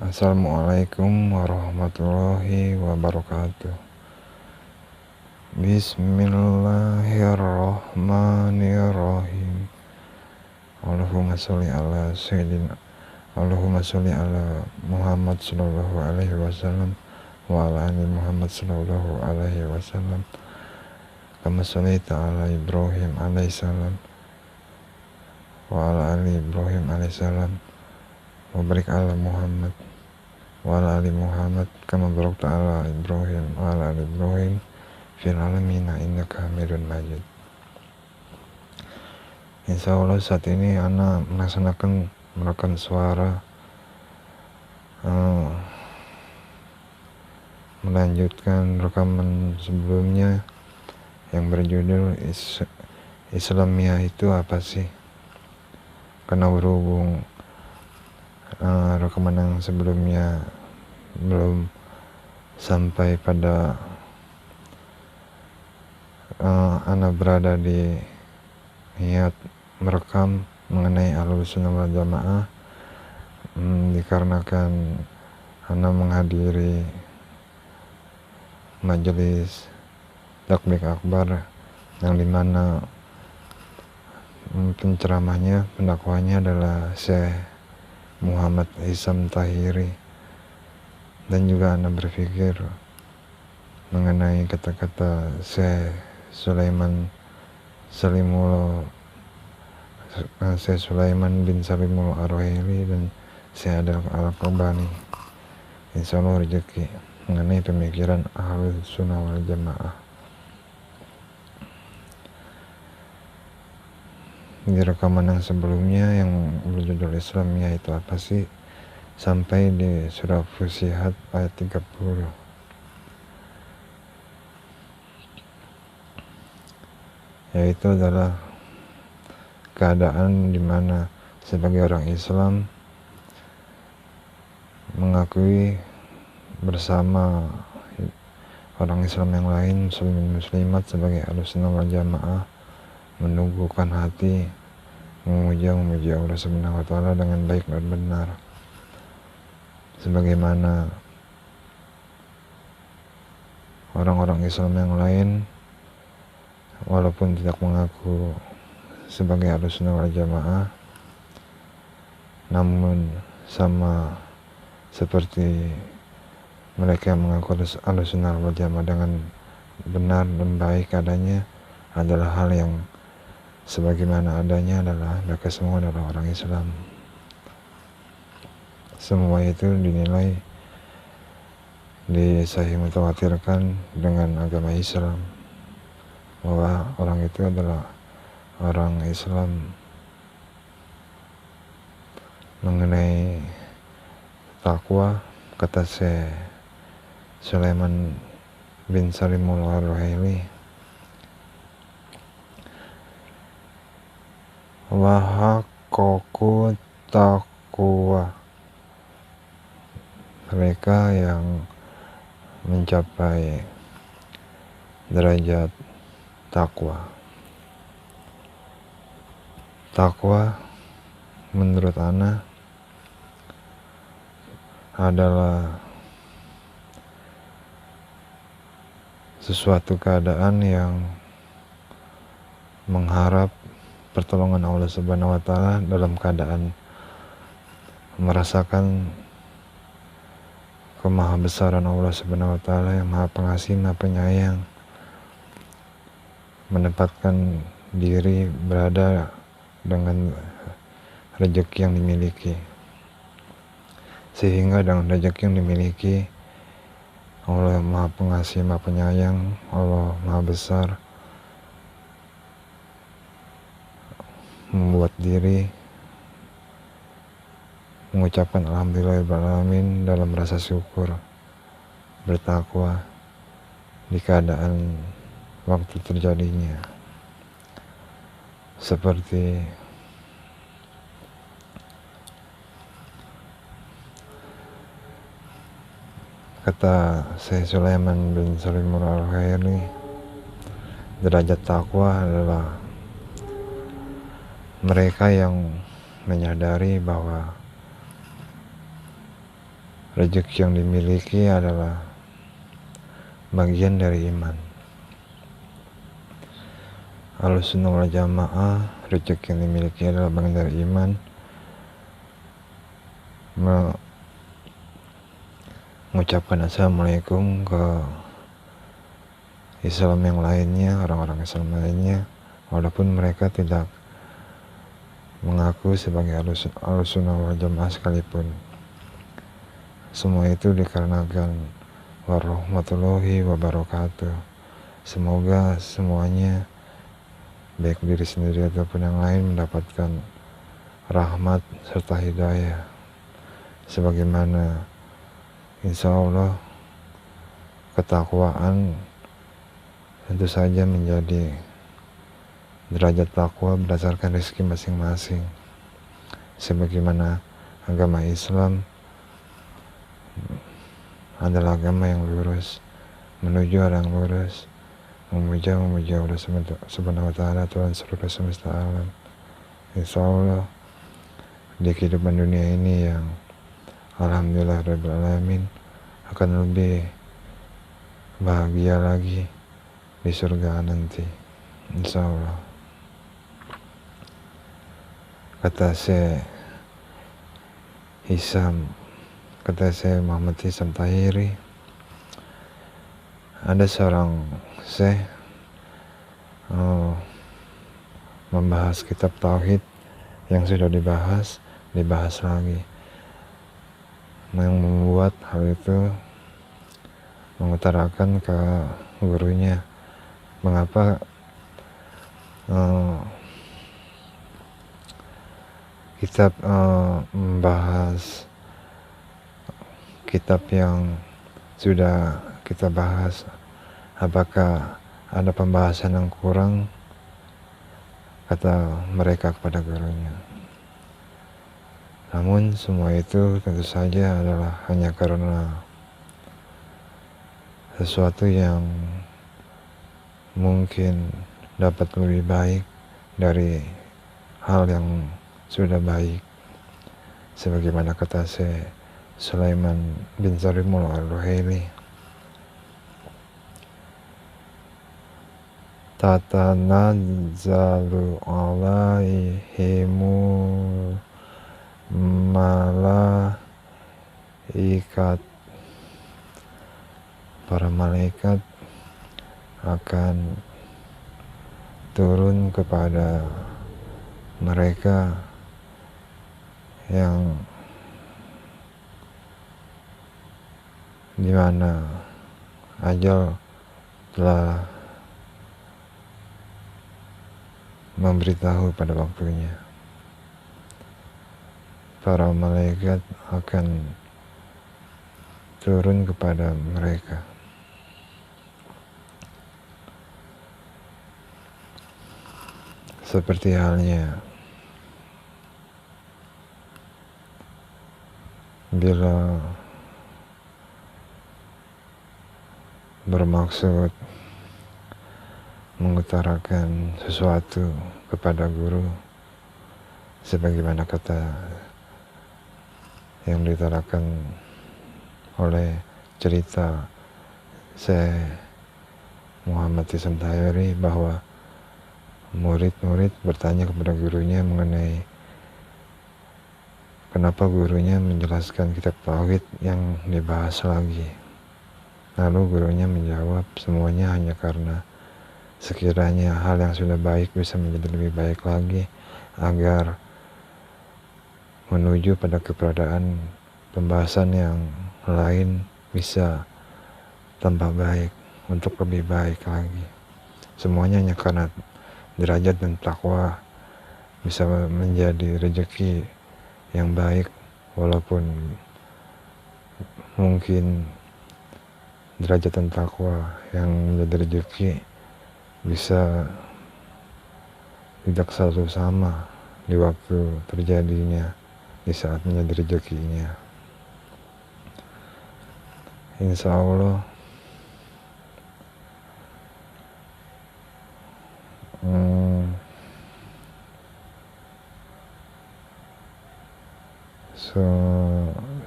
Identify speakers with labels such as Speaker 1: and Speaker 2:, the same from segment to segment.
Speaker 1: Assalamualaikum warahmatullahi wabarakatuh. Bismillahirrahmanirrahim. Allahumma sholli ala sayyidina Allahumma sholli ala Muhammad sallallahu alaihi wasallam wa ala ali Muhammad sallallahu alaihi wasallam. Kama shallaita ala Ibrahim alaihissalam wa ala ali Ibrahim alaihissalam. Wa barik ala Muhammad wa ala ali Muhammad kama barakta ala Ibrahim wa ala ali Ibrahim fil alamin innaka Hamidun Majid. Insya Allah saat ini Ana melakukan suara melanjutkan rekaman sebelumnya yang berjudul Islamiyah itu apa sih? Karena berhubung rekaman yang sebelumnya belum sampai pada Ana berada di niat merekam mengenai Ahlussunnah wal Jamaah, dikarenakan Ana menghadiri majelis takbir akbar yang dimana penceramahnya, pendakwahnya adalah Syekh Muhammad Hisam Tahiri, dan juga Ana berpikir mengenai kata-kata Syekh Sulaiman bin Salimul Ar-Ruhaili dan Syekh Al-Albani. Insya Allah rezeki mengenai pemikiran Ahlussunnah wal Jamaah. Di rekaman yang sebelumnya yang berjudul Islamiyah itu apa sih, sampai di surah Fussihat ayat 30, yaitu adalah keadaan di mana sebagai orang Islam mengakui bersama orang Islam yang lain, muslimin muslimat, sebagai Ahlussunnah wal Jamaah menunggukan hati memuji Allah Subhanahu wa taala dengan baik dan benar, sebagaimana orang-orang Islam yang lain walaupun tidak mengaku sebagai Ahlussunnah wal Jamaah, namun sama seperti mereka yang mengaku Ahlussunnah wal Jamaah dengan benar dan baik adanya, adalah hal yang sebagaimana adanya adalah mereka semua adalah orang Islam. Semua itu dinilai disahih mutawatirkan dengan agama Islam, bahwa orang itu adalah orang Islam. Mengenai takwa, kata Syekh Sulaiman bin Salimul Ar-Ruhaili, wa haqqaqu taqwa, mereka yang mencapai derajat takwa. Takwa menurut Ana adalah sesuatu keadaan yang mengharap pertolongan Allah Subhanahu wa taala dalam keadaan merasakan kemahabesaran Allah Subhanahu wa taala yang Maha Pengasih, Maha Penyayang, menempatkan diri berada dengan rezeki yang dimiliki, sehingga dengan rezeki yang dimiliki Allah Maha Pengasih, Maha Penyayang, Allah Maha Besar, membuat diri mengucapkan alhamdulillahirrahmanirrahim dalam rasa syukur, bertakwa di keadaan waktu terjadinya. Seperti kata Syekh Sulaiman bin Salimul Ar-Ruhaili, derajat takwa adalah mereka yang menyadari bahwa rezeki yang dimiliki adalah bagian dari iman. Ahlussunnah wal Jamaah, rezeki yang dimiliki adalah bagian dari iman. Mengucapkan assalamualaikum ke Islam yang lainnya, orang-orang Islam lainnya, walaupun mereka tidak mengaku sebagai Ahlussunnah wal Jamaah sekalipun. Semua itu dikarenakan warahmatullahi wabarakatuh. Semoga semuanya, baik diri sendiri ataupun yang lain, mendapatkan rahmat serta hidayah, sebagaimana insya Allah ketakwaan tentu saja menjadi derajat takwa berdasarkan rezeki masing-masing. Sebagaimana agama Islam adalah agama yang lurus, menuju orang lurus, memuja Allah Subhanahu wa Ta'ala, Tuhan seluruh semesta alam. Insya Allah di kehidupan dunia ini yang alhamdulillah rabbil alamin akan lebih bahagia lagi di surga nanti, insya Allah. Kata saya Muhammad Hisam Tahiri, ada seorang syekh membahas kitab tauhid yang sudah dibahas lagi, yang membuat hal itu mengutarakan ke gurunya mengapa kitab membahas kitab yang sudah kita bahas, apakah ada pembahasan yang kurang, kata mereka kepada gurunya. Namun semua itu tentu saja adalah hanya karena sesuatu yang mungkin dapat lebih baik dari hal yang sudah baik, sebagaimana kata Sulaiman bin Sarimul Ar-Ruhaili, tatanazzalu alaihimul malaikat, para malaikat akan turun kepada mereka yang dimana ajal telah memberitahu pada waktunya. Para malaikat akan turun kepada mereka. Seperti halnya bila bermaksud mengutarakan sesuatu kepada guru, sebagaimana kata yang ditarakan oleh cerita Muhammad Hisam Tahiri, bahwa murid-murid bertanya kepada gurunya mengenai kenapa gurunya menjelaskan kitab tauhid yang dibahas lagi. Lalu gurunya menjawab, semuanya hanya karena sekiranya hal yang sudah baik bisa menjadi lebih baik lagi, agar menuju pada keberadaan pembahasan yang lain bisa tambah baik, untuk lebih baik lagi. Semuanya hanya karena derajat dan takwa bisa menjadi rezeki yang baik, walaupun mungkin derajat dan takwa yang menjadi rezeki bisa tidak selalu sama di waktu terjadinya, di saat menjadi rezekinya. Insya Allah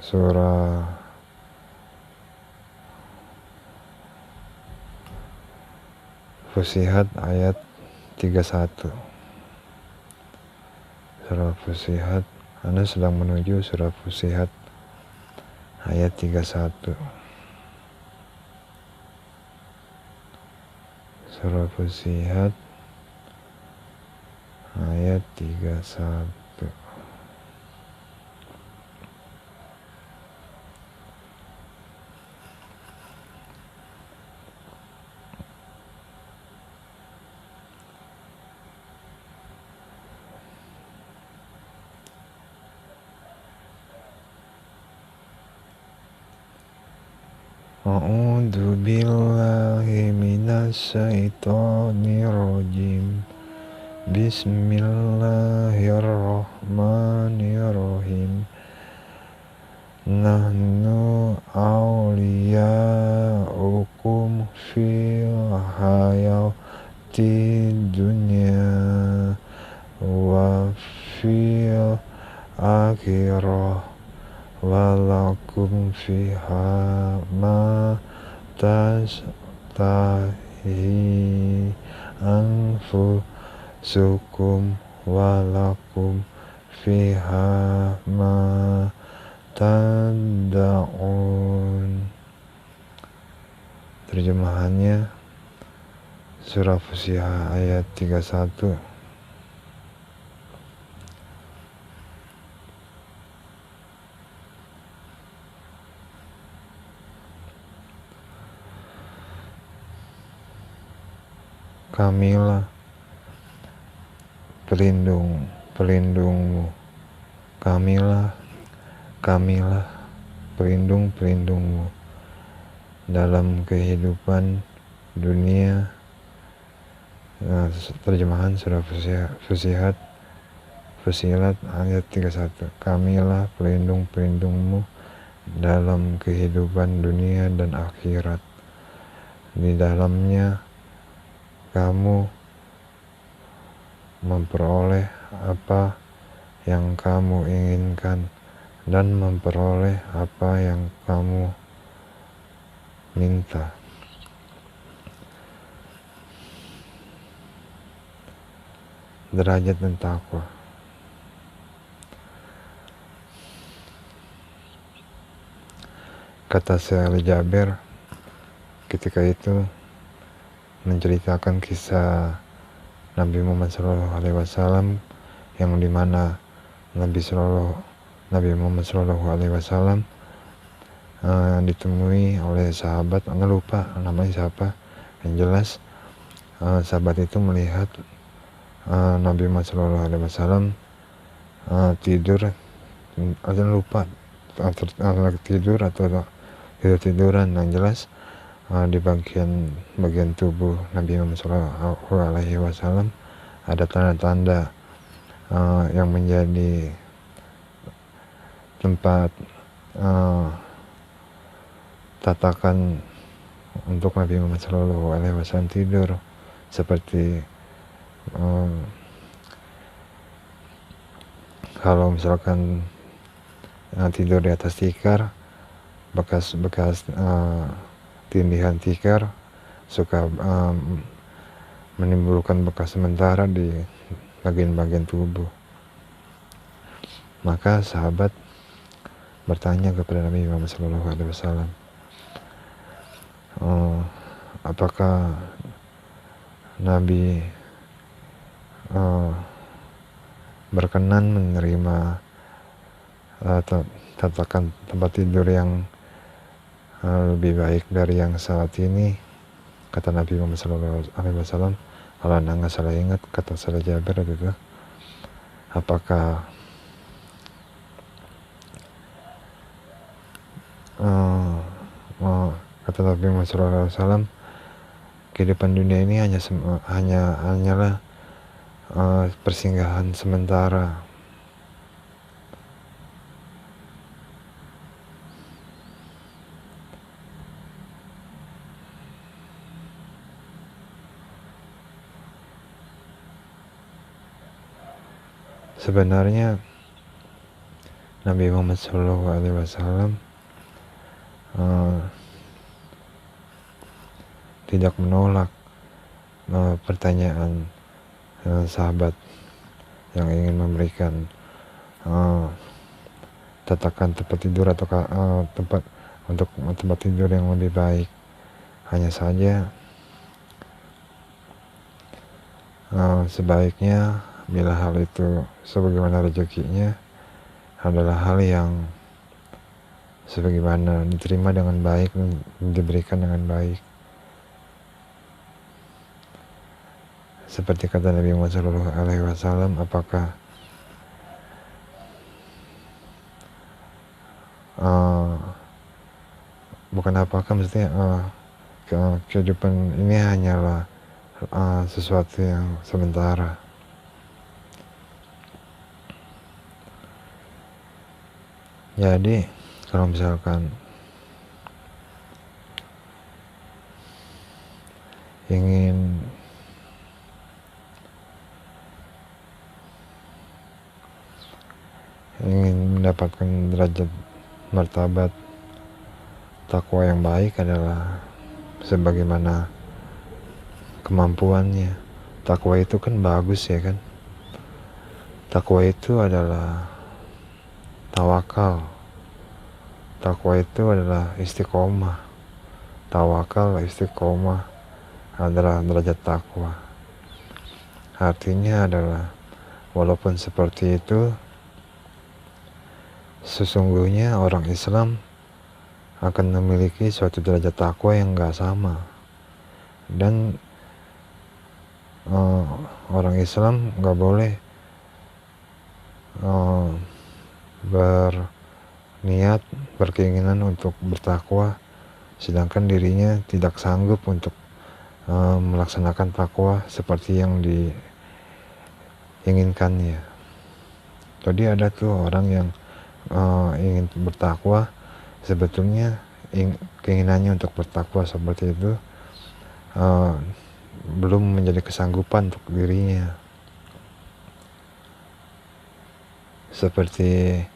Speaker 1: surah Fussihat ayat 31. Surah Fussihat, Anda sedang menuju surah Fussihat ayat 31. Surah Fussihat ayat 31. A'udzu billahi minasy syaithanir rajim. Bismillahirrahmanirrahim. Nahnu awliya'ukum fil hayati dunya wa fil akhirah walakum fiha ma tastahi anfusukum walakum fiha ma tad'un. Terjemahannya, surah Fussihat ayat 31. Kamilah pelindungmu. Kamilah pelindungmu dalam kehidupan dunia. Terjemahan surah Fussihat ayat 31. Kamilah pelindungmu dalam kehidupan dunia dan akhirat. Di dalamnya kamu memperoleh apa yang kamu inginkan dan memperoleh apa yang kamu minta. Derajat dan takwa. Kata Syekh Jabir ketika itu menceritakan kisah Nabi Muhammad SAW, yang dimana Nabi Muhammad SAW ditemui oleh sahabat, Anda lupa namanya siapa, yang jelas sahabat itu melihat Nabi Muhammad SAW tidur, Anda lupa tidur atau tiduran, yang jelas di bagian tubuh Nabi Muhammad SAW ada tanda-tanda yang menjadi tempat tatakan untuk Nabi Muhammad SAW tidur, seperti kalau misalkan tidur di atas tikar, bekas tindihan tikar suka menimbulkan bekas sementara di bagian-bagian tubuh. Maka sahabat bertanya kepada Nabi Muhammad SAW, apakah Nabi berkenan menerima tatakan tempat tidur yang lebih baik dari yang saat ini? Kata Nabi Muhammad SAW, kalau Anda nggak salah ingat, kata Syekh Jabir itu, apakah kata Nabi Muhammad SAW, kehidupan dunia ini hanyalah persinggahan sementara. Sebenarnya Nabi Muhammad SAW tidak menolak pertanyaan sahabat yang ingin memberikan tatakan tempat tidur atau tempat tidur yang lebih baik. Hanya saja sebaiknya bila hal itu sebagaimana rezekinya adalah hal yang sebagaimana diterima dengan baik dan diberikan dengan baik. Seperti kata Nabi Muhammad SAW, apakah maksudnya kehidupan ini hanyalah sesuatu yang sementara. Jadi kalau misalkan ingin mendapatkan derajat martabat takwa yang baik adalah sebagaimana kemampuannya. Takwa itu kan bagus ya kan. Takwa itu adalah tawakal. Takwa itu adalah istiqomah. Tawakal, istiqomah adalah derajat takwa. Artinya adalah walaupun seperti itu, sesungguhnya orang Islam akan memiliki suatu derajat takwa yang gak sama. Dan orang Islam gak boleh berniat, berkeinginan untuk bertakwa sedangkan dirinya tidak sanggup untuk melaksanakan takwa seperti yang diinginkannya. Jadi ada tuh orang yang ingin bertakwa, sebetulnya keinginannya untuk bertakwa seperti itu belum menjadi kesanggupan untuk dirinya. Seperti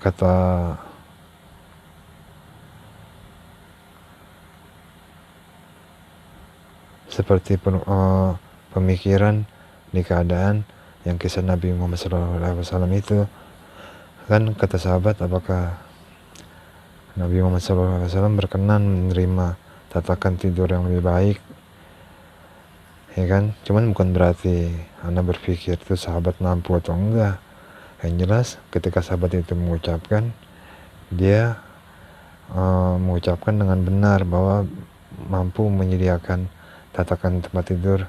Speaker 1: kata pemikiran di keadaan yang kisah Nabi Muhammad SAW itu kan, kata sahabat, apakah Nabi Muhammad SAW berkenan menerima tatakan tidur yang lebih baik, ya kan? Cuman bukan berarti Anda berpikir itu sahabat mampu atau enggak. Yang jelas ketika sahabat itu mengucapkan, dia mengucapkan dengan benar bahwa mampu menyediakan tatakan tempat tidur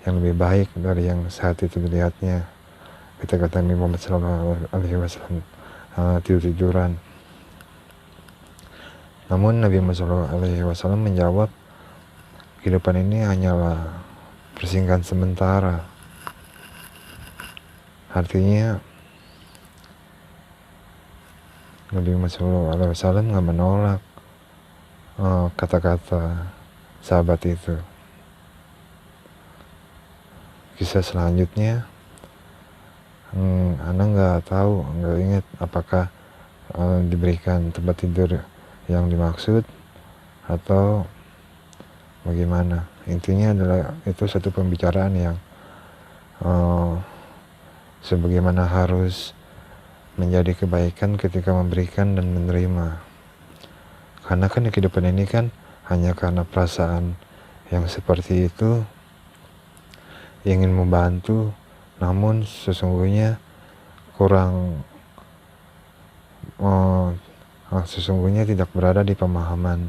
Speaker 1: yang lebih baik dari yang saat itu dilihatnya ketika Nabi Muhammad SAW tidur-tiduran. Namun Nabi Muhammad SAW menjawab, kehidupan ini hanyalah persinggahan sementara. Artinya Nabi Muhammad SAW gak menolak kata-kata sahabat itu. Kisah selanjutnya, Anda nggak ingat apakah diberikan tempat tidur yang dimaksud atau bagaimana. Intinya adalah itu satu pembicaraan yang sebagaimana harus menjadi kebaikan ketika memberikan dan menerima. Karena kan kehidupan ini kan hanya karena perasaan yang seperti itu, ingin membantu, namun sesungguhnya sesungguhnya tidak berada di pemahaman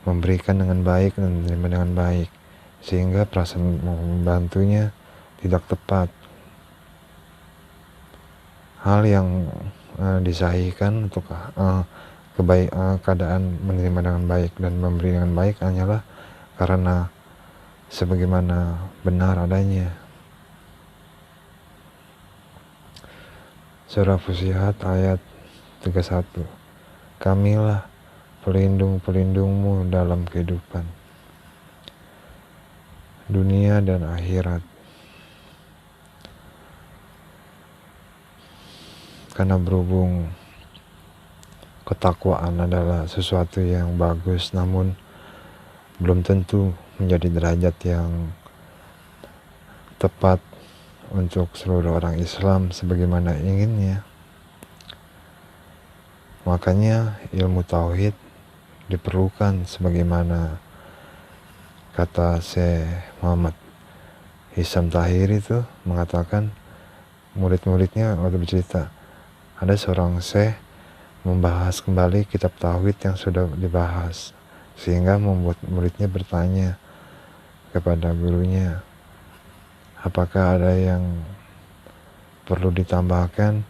Speaker 1: memberikan dengan baik dan menerima dengan baik, sehingga perasaan membantunya tidak tepat. Hal yang disahihkan untuk keadaan menerima dengan baik dan memberi dengan baik hanyalah karena sebagaimana benar adanya. Surah Fussilat ayat 31. Kamilah pelindung-pelindungmu dalam kehidupan dunia dan akhirat. Karena berhubung ketakwaan adalah sesuatu yang bagus, namun belum tentu menjadi derajat yang tepat untuk seluruh orang Islam sebagaimana inginnya. Makanya ilmu tauhid diperlukan sebagaimana kata Syekh Muhammad Hisam Tahir itu mengatakan, murid-muridnya waktu bercerita, ada seorang Syekh membahas kembali kitab tauhid yang sudah dibahas, sehingga membuat muridnya bertanya kepada gurunya, apakah ada yang perlu ditambahkan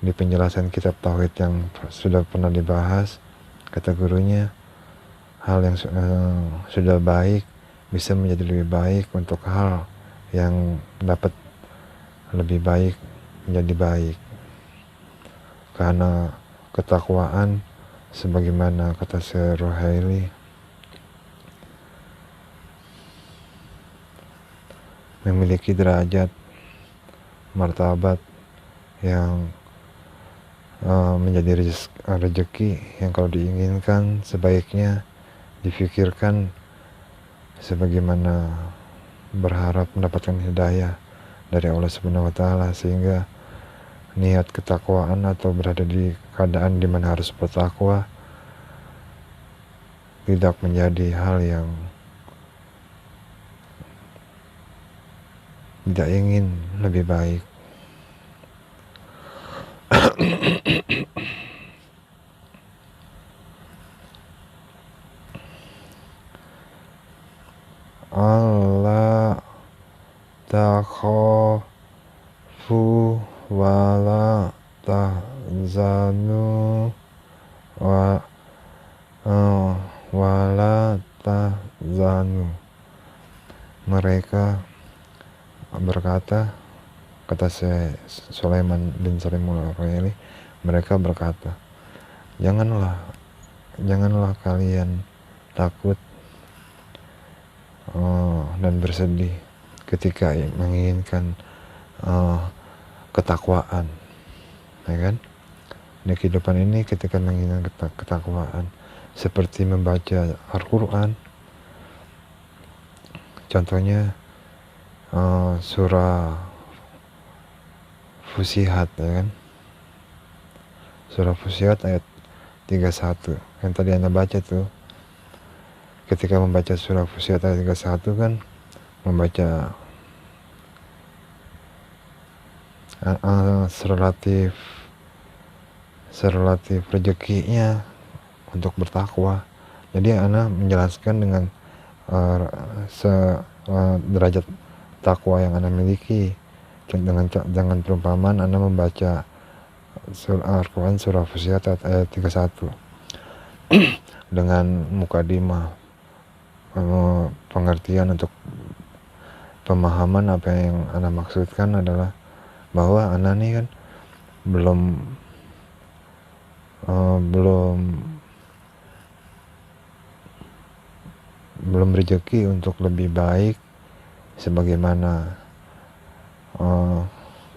Speaker 1: di penjelasan kitab tauhid yang sudah pernah dibahas. Kata gurunya, hal yang sudah baik bisa menjadi lebih baik untuk hal yang dapat lebih baik menjadi baik, karena ketakwaan sebagaimana kata Syekh Ruhaili memiliki derajat martabat yang menjadi rezeki yang kalau diinginkan sebaiknya difikirkan sebagaimana berharap mendapatkan hidayah dari Allah Subhanahu wa taala, sehingga niat ketakwaan atau berada di keadaan di mana harus bertakwa tidak menjadi hal yang tidak ingin lebih baik. Allah takhafu wala tahzanu wala tahzanu. Mereka berkata, kata Syekh Sulaiman bin Salim al-Ruhaili, mereka berkata, janganlah kalian takut dan bersedih ketika menginginkan ketakwaan, ya kan? Di kehidupan ini ketika menginginkan ketakwaan, seperti membaca Al-Quran, contohnya surah Fusihat, ya kan? Surah Fusihat ayat 31 yang tadi Anda baca tuh. Ketika membaca surah Fusihat ayat 31 kan membaca serelatif rezekinya untuk bertakwa. Jadi Ana menjelaskan dengan derajat takwa yang Anda miliki dengan perumpamaan Anda membaca Al-Quran surah Fusihat ayat 31 dengan mukadimah, pengertian untuk pemahaman apa yang Anda maksudkan adalah bahwa Anda nih kan belum rezeki untuk lebih baik sebagaimana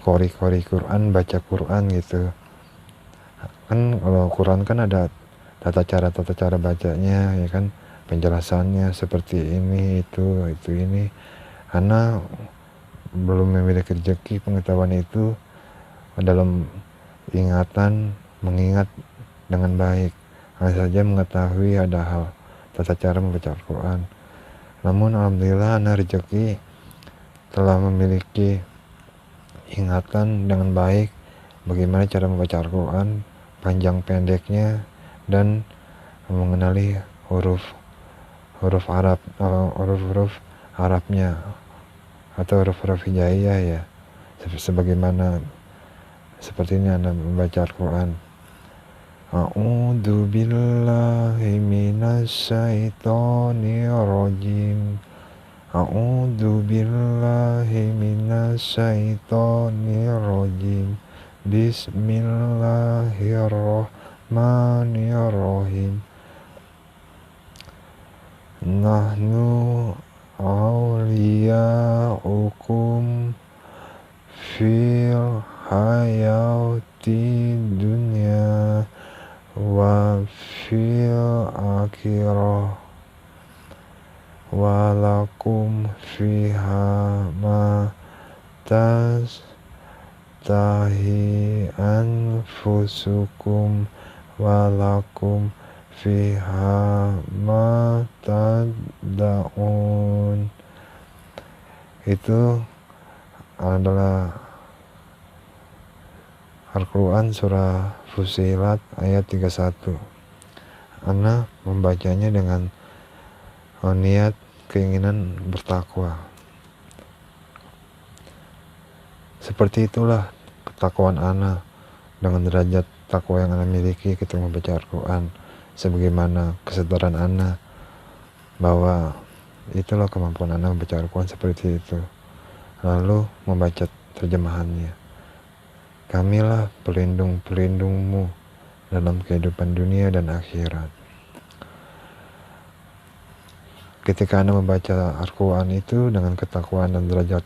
Speaker 1: qori Quran, baca Quran gitu kan. Kalau Quran kan ada tata cara bacanya, ya kan, penjelasannya seperti ini, itu ini. Karena belum memiliki rezeki pengetahuan itu dalam ingatan, mengingat dengan baik, hanya saja mengetahui ada hal tata cara membaca Al-Quran. Namun alhamdulillah Anda rezeki telah memiliki ingatan dengan baik bagaimana cara membaca Al-Quran, panjang pendeknya, dan mengenali huruf Arab, huruf Arabnya atau huruf hijaiyah, ya, sebagaimana seperti ini Anda membaca Al-Quran. A'udzu billahi minasyaitonir rajim. A'udzu billahi minasyaitonir rajim. Bismillahirrahmanirrahim. Nahnu awliya'ukum fil hayati dunya wa tastahi anfusukum walakum fiha ma tad'un. Itu adalah Al-Quran surah Fussilat ayat 31. Ana membacanya dengan niat keinginan bertakwa. Seperti itulah ketakwaan ana dengan derajat takwa yang ana miliki ketika membaca Al-Quran, sebagaimana kesadaran ana bahwa itulah kemampuan ana membaca Al-Quran seperti itu. Lalu membaca terjemahannya. Kamilah pelindung-pelindungmu dalam kehidupan dunia dan akhirat. Ketika ana membaca Al-Quran itu dengan ketakwaan dan derajat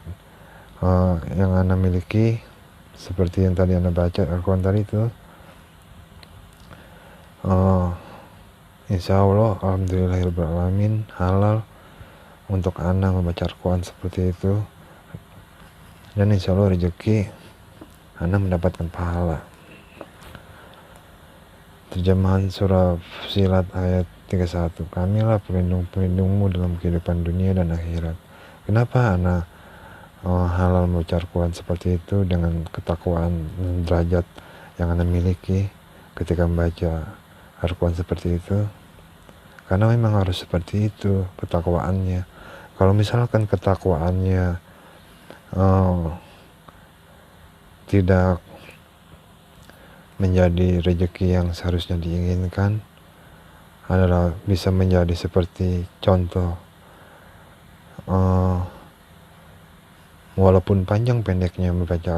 Speaker 1: yang ana miliki, seperti yang tadi ana baca Al-Quran tadi itu, insya Allah alhamdulillahirrahmanirrahim halal untuk ana membaca Al-Quran seperti itu, dan insya Allah rezeki ana mendapatkan pahala. Terjemahan surah Fussilat ayat 31. Kamilah pelindung-pelindungmu dalam kehidupan dunia dan akhirat. Kenapa ana halal membaca Al-Quran seperti itu dengan ketakwaan derajat yang ana miliki ketika membaca Al-Quran seperti itu? Karena memang harus seperti itu ketakwaannya. Kalau misalkan ketakwaannya tidak menjadi rezeki yang seharusnya diinginkan, adalah bisa menjadi seperti contoh, walaupun panjang pendeknya membaca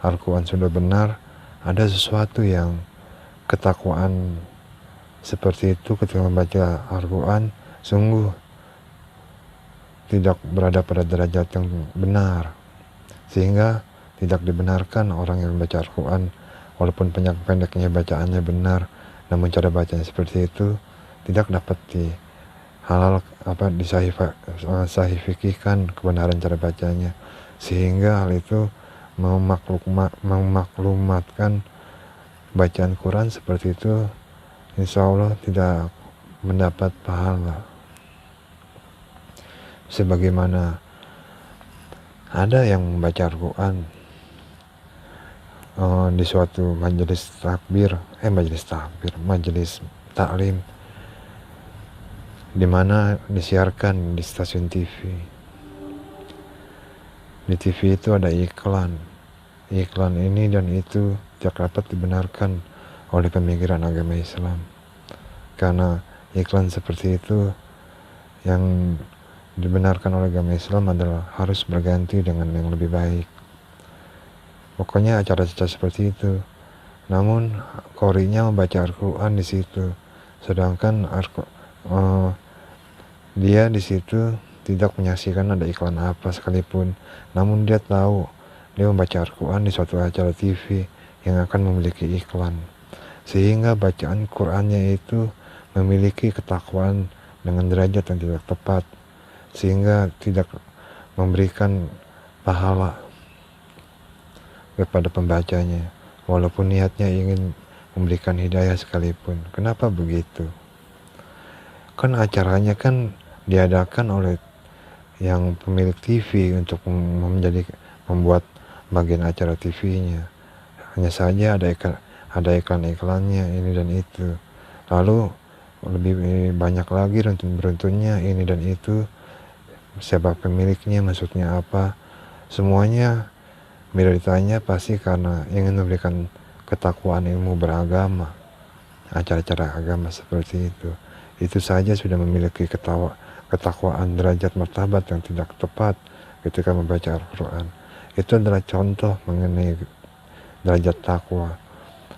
Speaker 1: Al-Quran sudah benar, ada sesuatu yang ketakwaan seperti itu ketika membaca Al-Quran sungguh tidak berada pada derajat yang benar, sehingga tidak dibenarkan orang yang membaca Al-Quran walaupun pendeknya bacaannya benar, namun cara bacanya seperti itu tidak dapat disahifikkan kebenaran cara bacanya, sehingga hal itu memaklumatkan bacaan Quran seperti itu insya Allah tidak mendapat pahala. Sebagaimana ada yang membaca Al-Quran di suatu majelis taklim, di mana disiarkan di stasiun TV. Di TV itu ada iklan ini dan itu tidak dapat dibenarkan oleh pemikiran agama Islam, karena iklan seperti itu yang dibenarkan oleh agama Islam adalah harus berganti dengan yang lebih baik. Pokoknya acara-acara seperti itu. Namun qori'nya membaca Al-Quran di situ, sedangkan dia di situ tidak menyaksikan ada iklan apa sekalipun. Namun dia tahu dia membaca Al-Quran di suatu acara TV yang akan memiliki iklan, sehingga bacaan Qurannya itu memiliki ketakwaan dengan derajat yang tidak tepat, sehingga tidak memberikan pahala kepada pembacanya walaupun niatnya ingin memberikan hidayah sekalipun. Kenapa begitu? Kan acaranya kan diadakan oleh yang pemilik TV untuk membuat bagian acara TV-nya. Hanya saja ada iklan-iklannya ini dan itu. Lalu lebih banyak lagi beruntun-beruntunnya ini dan itu. Siapa pemiliknya, maksudnya apa? Semuanya bila ditanya pasti karena ingin memberikan ketakwaan ilmu beragama, acara-acara agama seperti itu. Itu saja sudah memiliki ketakwaan derajat martabat yang tidak tepat ketika membaca Al-Quran. Itu adalah contoh mengenai derajat takwa.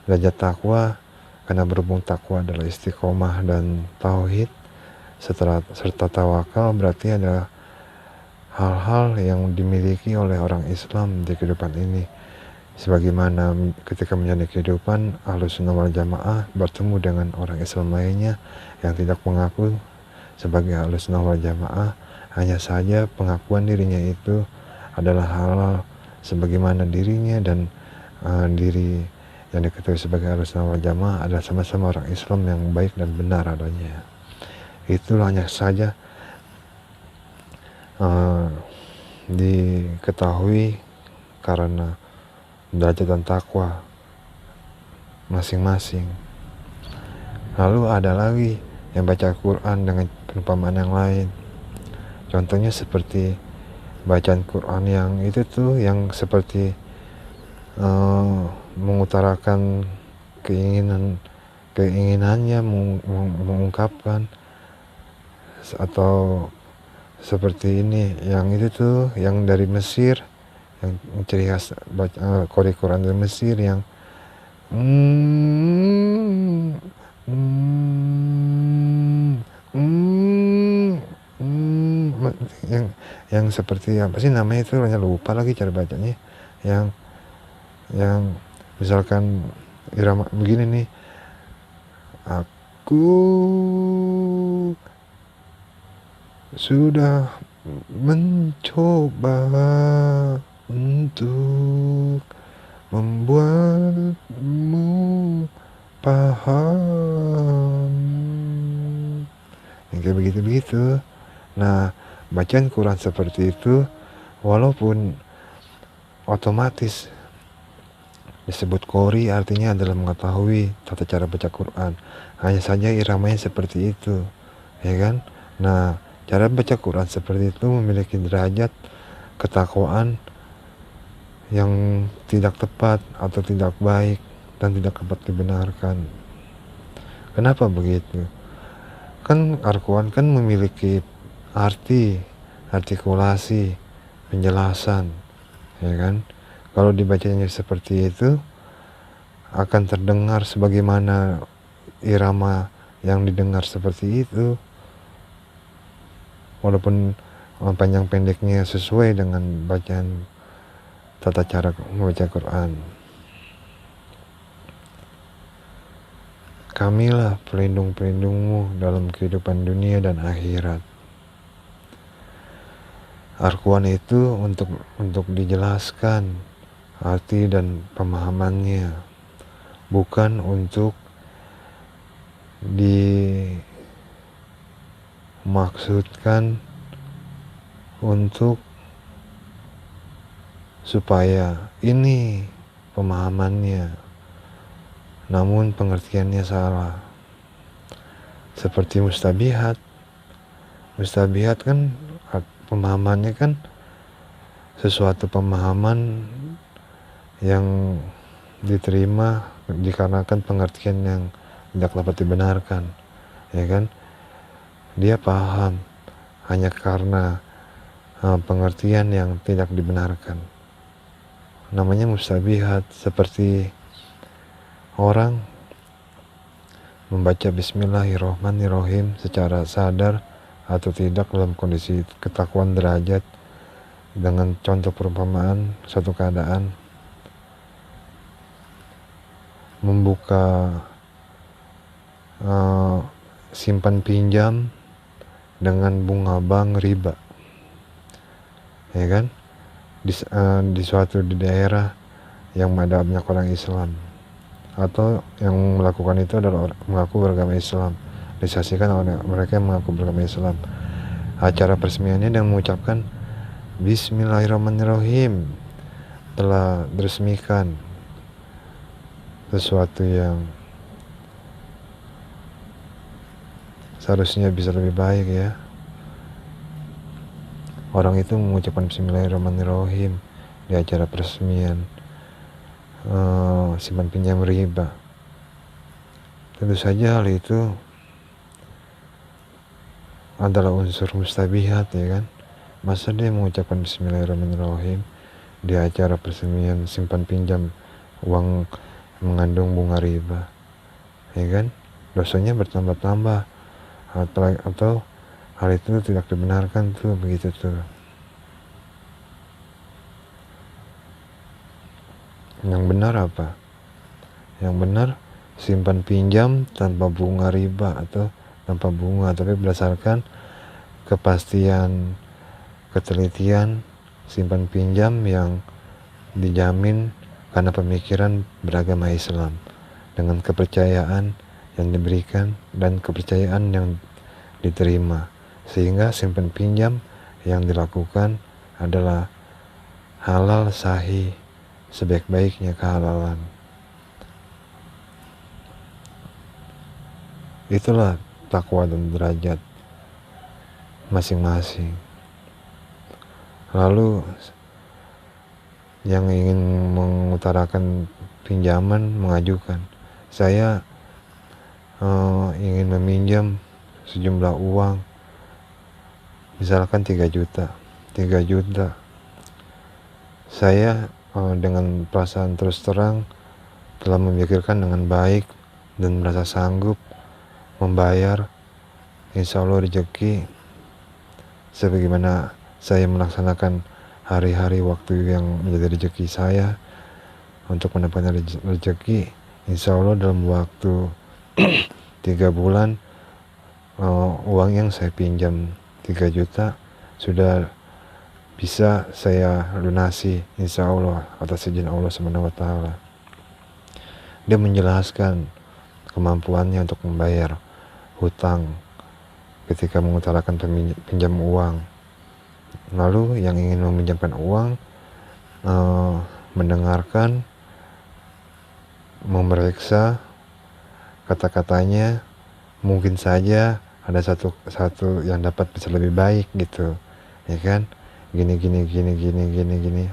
Speaker 1: Derajat takwa karena berhubung takwa adalah istiqomah dan tauhid serta tawakal, berarti adalah hal-hal yang dimiliki oleh orang Islam di kehidupan ini. Sebagaimana ketika menjalani kehidupan, Ahlussunnah wal Jamaah bertemu dengan orang Islam lainnya yang tidak mengaku sebagai Ahlussunnah wal Jamaah, hanya saja pengakuan dirinya itu adalah halal sebagaimana dirinya dan diri yang diketahui sebagai Ahlussunnah wal Jamaah adalah sama-sama orang Islam yang baik dan benar adanya. Itulah hanya saja diketahui karena derajat dan takwa masing-masing. Lalu ada lagi yang baca Quran dengan perumpamaan yang lain. Contohnya seperti bacaan Quran yang itu tuh yang seperti mengutarakan keinginannya mengungkapkan, atau seperti ini yang itu tuh yang dari Mesir, yang ciri khas kode Quran dari Mesir yang yang seperti apa sih namanya itu, hanya lupa lagi cara bacanya, yang misalkan irama begini nih, aku sudah mencoba untuk membuatmu paham, yang kayak begitu-begitu. Nah, bacaan Quran seperti itu walaupun otomatis disebut qori, artinya adalah mengetahui tata cara baca Quran, hanya saja iramanya seperti itu, ya kan? Nah, cara baca Quran seperti itu memiliki derajat ketakwaan yang tidak tepat atau tidak baik dan tidak dapat dibenarkan. Kenapa begitu? Kan Al-Quran kan memiliki arti, artikulasi, penjelasan, ya kan? Kalau dibacanya seperti itu akan terdengar sebagaimana irama yang didengar seperti itu, walaupun panjang pendeknya sesuai dengan bacaan tata cara membaca Quran. Kamilah pelindung-pelindungmu dalam kehidupan dunia dan akhirat. Al-Quran itu untuk dijelaskan arti dan pemahamannya, bukan untuk dimaksudkan untuk supaya ini pemahamannya, namun pengertiannya salah. Seperti mustabihat kan pemahamannya kan sesuatu pemahaman yang diterima dikarenakan pengertian yang tidak dapat dibenarkan, ya kan? Dia paham hanya karena pengertian yang tidak dibenarkan, namanya mustabihat. Seperti orang membaca Bismillahirrohmanirrohim secara sadar atau tidak dalam kondisi ketakwaan derajat dengan contoh perumpamaan suatu keadaan membuka simpan pinjam dengan bunga bank riba, ya kan? Di suatu daerah yang ada banyak orang Islam, atau yang melakukan itu adalah mengaku beragama Islam, disaksikan oleh mereka yang mengaku beragama Islam. Acara peresmiannya dengan mengucapkan Bismillahirrahmanirrahim telah diresmikan sesuatu yang seharusnya bisa lebih baik, ya. Orang itu mengucapkan Bismillahirrahmanirrahim di acara peresmian simpan pinjam riba. Tentu saja hal itu adalah unsur mustabihat, ya kan? Masa dia mengucapkan Bismillahirrahmanirrahim di acara peresmian simpan pinjam uang mengandung bunga riba, ya kan? Dosanya bertambah-tambah, atau hal itu tidak dibenarkan tuh, begitu tuh. Yang benar apa? Yang benar simpan pinjam tanpa bunga riba atau tanpa bunga, tapi berdasarkan kepastian ketelitian simpan pinjam yang dijamin karena pemikiran beragama Islam, dengan kepercayaan yang diberikan dan kepercayaan yang diterima, sehingga simpan pinjam yang dilakukan adalah halal sahih sebaik-baiknya kehalalan. Itulah takwa dan derajat masing-masing. Lalu yang ingin mengutarakan pinjaman mengajukan, saya ingin meminjam sejumlah uang, misalkan 3 juta. Saya dengan perasaan terus terang telah memikirkan dengan baik dan merasa sanggup membayar, insya Allah rezeki sebagaimana saya melaksanakan hari-hari waktu yang menjadi rezeki saya untuk mendapatkan rezeki. Insya Allah dalam waktu 3 bulan uang yang saya pinjam 3 juta sudah bisa saya lunasi, insya Allah, atas izin Allah SWT. Dia menjelaskan kemampuannya untuk membayar hutang ketika mengutarakan pinjam uang. Lalu yang ingin meminjamkan uang mendengarkan, memeriksa kata-katanya, mungkin saja ada satu yang dapat bisa lebih baik gitu, ya kan? Gini,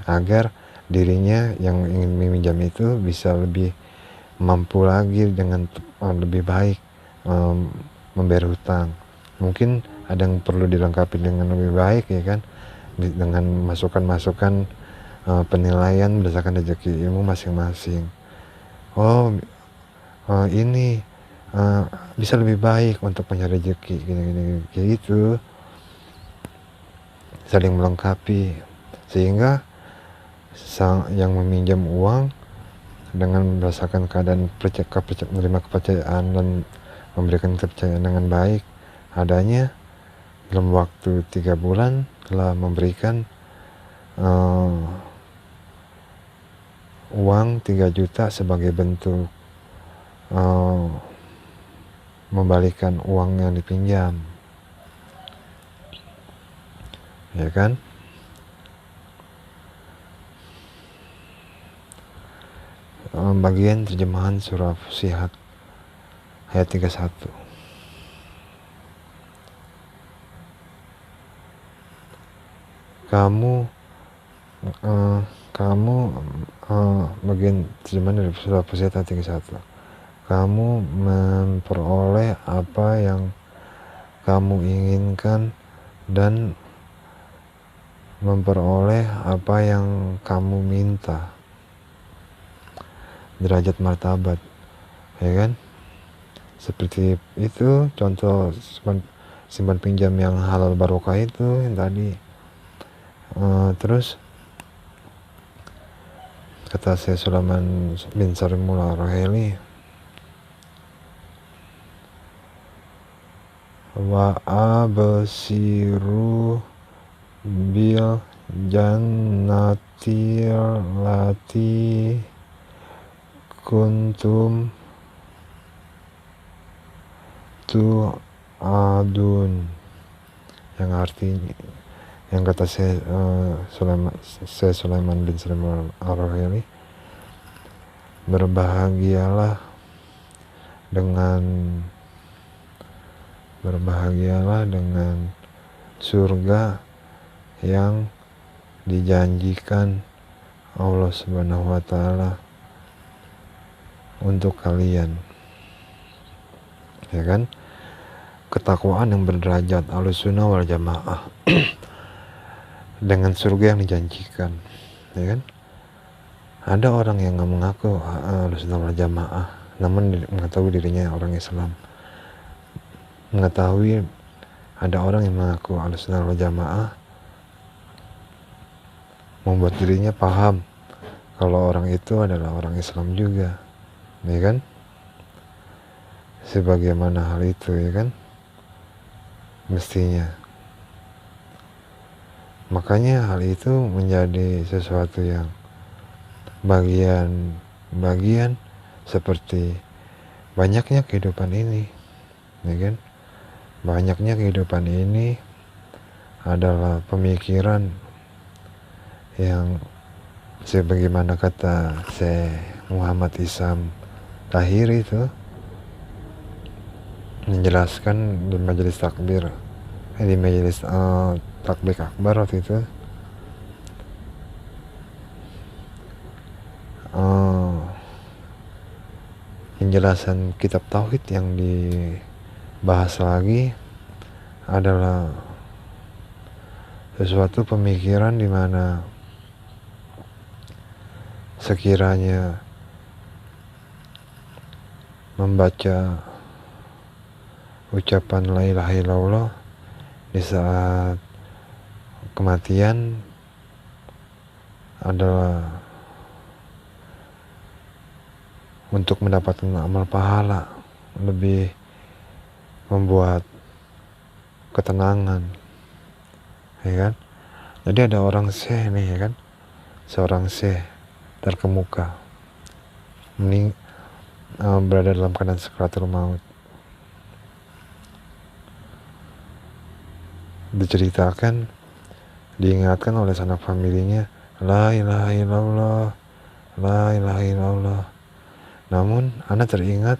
Speaker 1: agar dirinya yang ingin meminjam itu bisa lebih mampu lagi dengan lebih baik membayar hutang. Mungkin ada yang perlu dilengkapi dengan lebih baik, ya kan, dengan masukan-masukan penilaian berdasarkan rezeki ilmu masing-masing. Ini bisa lebih baik untuk mencari rezeki, gini gitu, saling melengkapi, sehingga yang meminjam uang dengan merasakan keadaan menerima kepercayaan dan memberikan kepercayaan dengan baik adanya, dalam waktu 3 bulan telah memberikan uang 3 juta sebagai bentuk membalikan uang yang dipinjam, ya kan? Bagian terjemahan surah Fussilat ayat 31. Bagian terjemahan dari surah Fussilat ayat 31. Kamu memperoleh apa yang kamu inginkan dan memperoleh apa yang kamu minta. Derajat martabat, ya kan? Seperti itu contoh simpan pinjam yang halal barokah itu yang tadi. Terus kata Syekh Sulaiman bin Sarimul Ar-Ruhaili, wa absiru bil jannati lati kuntum tu'adun, yang artinya, yang kata Syekh Sulaiman bin Sarimul Ar-Ruhaili, berbahagialah dengan surga yang dijanjikan Allah Subhanahu wa Ta'ala untuk kalian, ya kan? Ketakwaan yang berderajat Ahlussunnah wal Jamaah dengan surga yang dijanjikan, ya kan? Ada orang yang nggak mengaku Ahlussunnah wal Jamaah, namun mengetahui dirinya orang Islam. Mengetahui ada orang yang mengaku Ahlussunnah wal Jamaah, membuat dirinya paham kalau orang itu adalah orang Islam juga, ya kan? Sebagaimana hal itu, ya kan, mestinya. Makanya hal itu menjadi sesuatu yang bagian seperti banyaknya kehidupan ini, ya kan? Banyaknya kehidupan ini adalah pemikiran yang sebagaimana kata Syekh Muhammad Isam Tahiri itu menjelaskan di majelis takbir, di majelis takbir akbar waktu itu, penjelasan kitab tauhid yang dibahas lagi adalah sesuatu pemikiran di mana sekiranya membaca ucapan la ilaha illallah di saat kematian adalah untuk mendapatkan amal pahala, lebih membuat ketenangan, ya kan? Jadi ada orang syekh nih, ya kan, seorang syekh terkemuka berada dalam keadaan sakaratul maut. Diceritakan, diingatkan oleh sanak familinya, la ilaha illallah, la ilaha illallah. Namun Anda teringat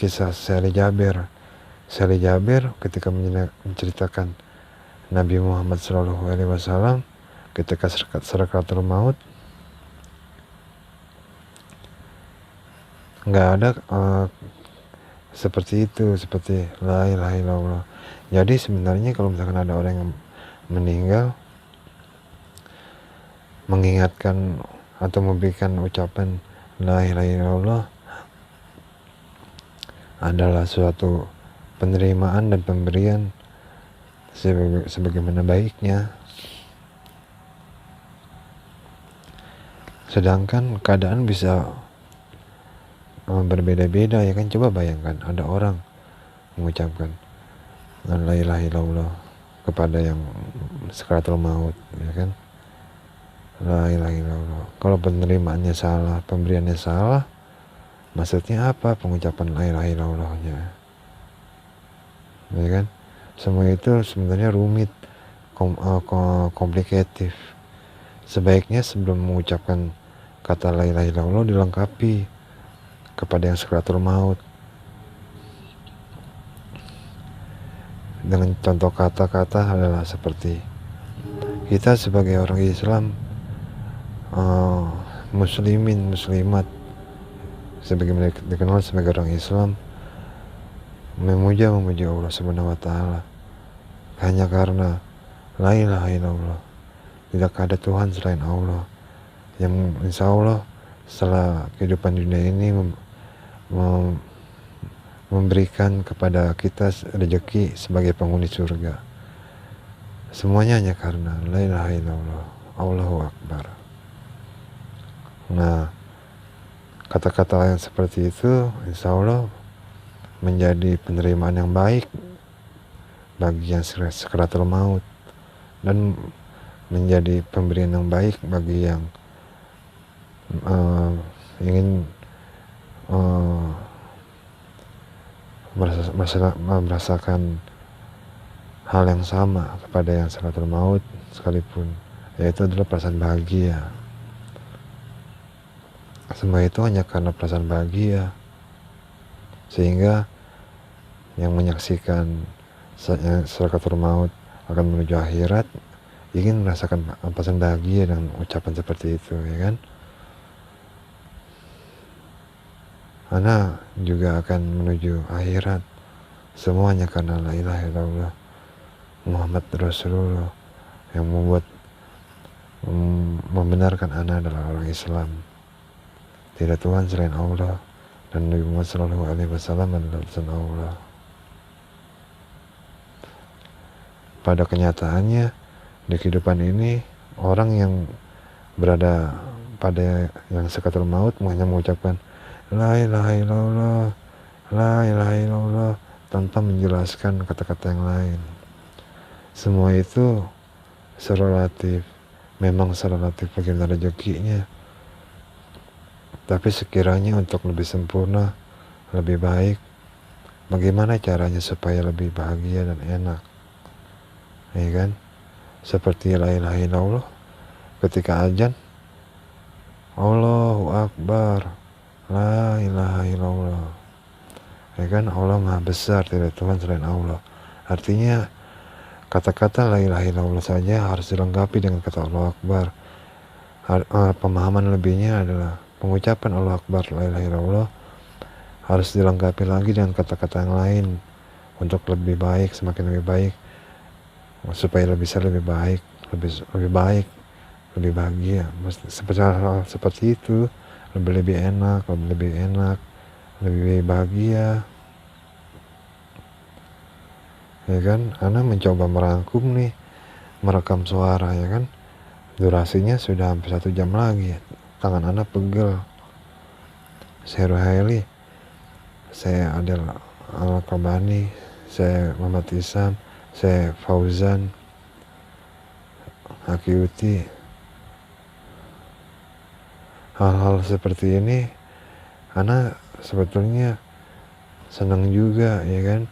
Speaker 1: kisah Syekh Jabir ketika menceritakan Nabi Muhammad SAW ketika sakaratul maut, nggak ada seperti itu, seperti la ilaha illallah. Jadi sebenarnya kalau misalkan ada orang yang meninggal, mengingatkan atau memberikan ucapan la ilaha illallah adalah suatu penerimaan dan pemberian sebagaimana baiknya. Sedangkan keadaan bisa berbeda-beda, ya kan? Coba bayangkan ada orang mengucapkan la ilaha illallah kepada yang sakaratul maut, ya kan? La ilaha illallah. Kalau penerimaannya salah, pemberiannya salah, maksudnya apa pengucapan la ilaha illallahnya? Ya kan? Semua itu sebenarnya rumit, komplikatif. Sebaiknya sebelum mengucapkan kata la ilaha illallah dilengkapi kepada yang sakaratul maut dengan contoh kata-kata adalah seperti kita sebagai orang Islam, muslimin muslimat, sebagaimana dikenal sebagai orang Islam, memuji Allah Subhanahu wa taala hanya karena la ilaha illallah, tidak ada Tuhan selain Allah, yang insya Allah setelah kehidupan dunia ini memberikan kepada kita rezeki sebagai penghuni surga. Semuanya hanya karena la ilaha illallah, Allahu Akbar. Nah, kata-kata yang seperti itu insya Allah menjadi penerimaan yang baik bagi yang sakaratul maut dan menjadi pemberian yang baik bagi yang ingin merasakan hal yang sama kepada yang sakaratul maut sekalipun, yaitu adalah perasaan bahagia. Semua itu hanya karena perasaan bahagia, sehingga yang menyaksikan sakaratul maut akan menuju akhirat ingin merasakan perasaan bahagia dengan ucapan seperti itu, ya kan? Ana juga akan menuju akhirat semuanya karena la ilaha illallah Muhammad Rasulullah yang membenarkan Ana adalah orang Islam, tidak Tuhan selain Allah, dan Nabi Muhammad SAW adalah utusan Allah. Pada kenyataannya di kehidupan ini, orang yang berada pada yang sakaratul maut hanya mengucapkan la ilaha illallah, la ilaha illallah tanpa menjelaskan kata-kata yang lain. Semua itu serelatif, memang relatif bagaimana rezekinya, tapi sekiranya untuk lebih sempurna, lebih baik, bagaimana caranya supaya lebih bahagia dan enak, ya kan? Seperti la ilaha illallah, ketika azan, Allahu Akbar, la ilaha illallah, ya kan? Allah maha besar, tidak Tuhan selain Allah. Artinya kata-kata la ilaha illallah saja harus dilengkapi dengan kata Allahu Akbar. Pemahaman lebihnya adalah pengucapan Allahu Akbar, la ilaha illallah harus dilengkapi lagi dengan kata-kata yang lain untuk lebih baik, semakin lebih baik, supaya bisa lebih baik, lebih baik, lebih bahagia. Seperti itu, lebih enak, lebih bahagia, ya kan? Ana mencoba merangkum nih, merekam suara, ya kan? Durasinya sudah hampir 1 jam lagi, tangan Ana pegel. Saya Ruhaili, saya Adel Al-Qabani, saya Muhammad Isam, saya Fauzan Hakiuti. Hal-hal seperti ini Ana sebetulnya senang juga, ya kan,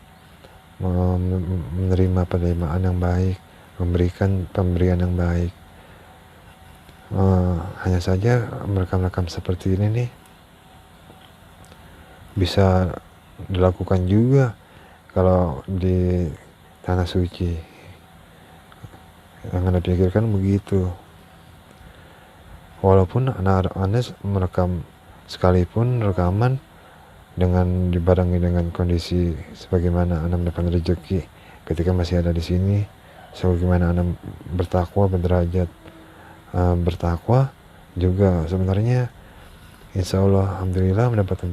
Speaker 1: menerima penerimaan yang baik, memberikan pemberian yang baik. Hanya saja merekam-rekam seperti ini nih bisa dilakukan juga kalau di tanah suci. Yang Anda pikirkan begitu. Walaupun Anda merekam, sekalipun rekaman dengan dibarengi dengan kondisi sebagaimana Anda mendapat rezeki ketika masih ada di sini, sebagaimana Anda bertakwa, berderajat bertakwa juga, sebenarnya insya Allah alhamdulillah mendapatkan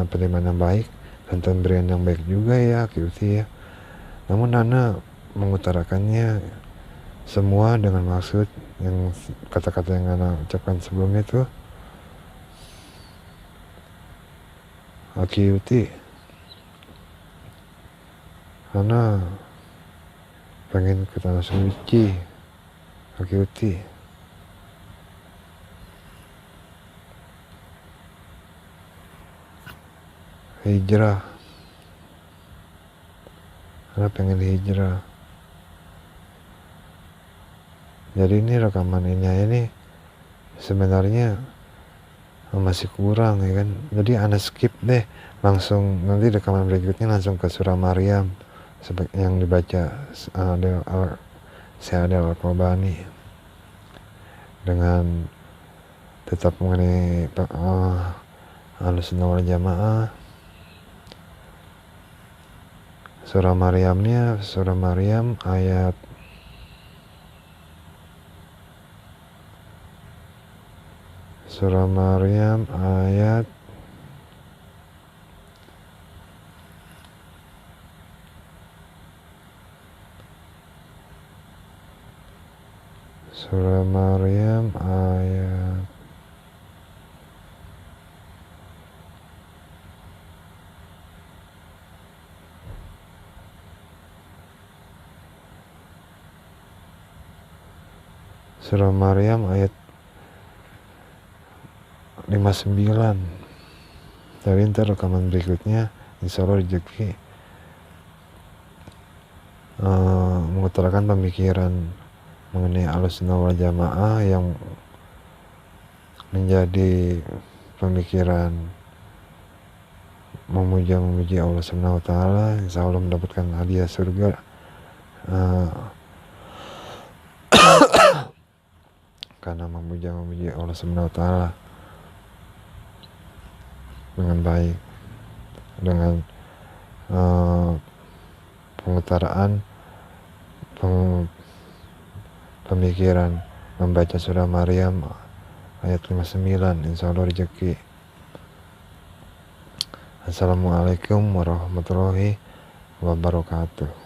Speaker 1: penerimaan yang baik dan pemberian yang baik juga ya QT ya. Namun Ana mengutarakannya semua dengan maksud yang kata-kata yang Ana ucapkan sebelumnya itu QT. Ana pengen ke tanah suci QT. Hijrah, Ana pengen hijrah. Jadi ini rekaman ini sebenarnya masih kurang, ya kan. Jadi Ana skip deh, langsung nanti rekaman berikutnya langsung ke surah Maryam yang dibaca saya Adel Al-Qabani dengan tetap mengenai Ahlussunnah wal Jamaah. Surah Maryam ayat Surah Maryam ayat Surah Maryam ayat 59. Dari ntar rekaman berikutnya insya Allah rezeki mengutarakan pemikiran mengenai Ahlussunnah wal Jamaah yang menjadi pemikiran memuji Allah Subhanahu wa taala, insya Allah mendapatkan hadiah surga karena memuji Allah Subhanahu wa taala dengan baik, dengan pengutaraan pemikiran membaca surah Maryam ayat 59, insya Allah rezeki. Assalamualaikum warahmatullahi wabarakatuh.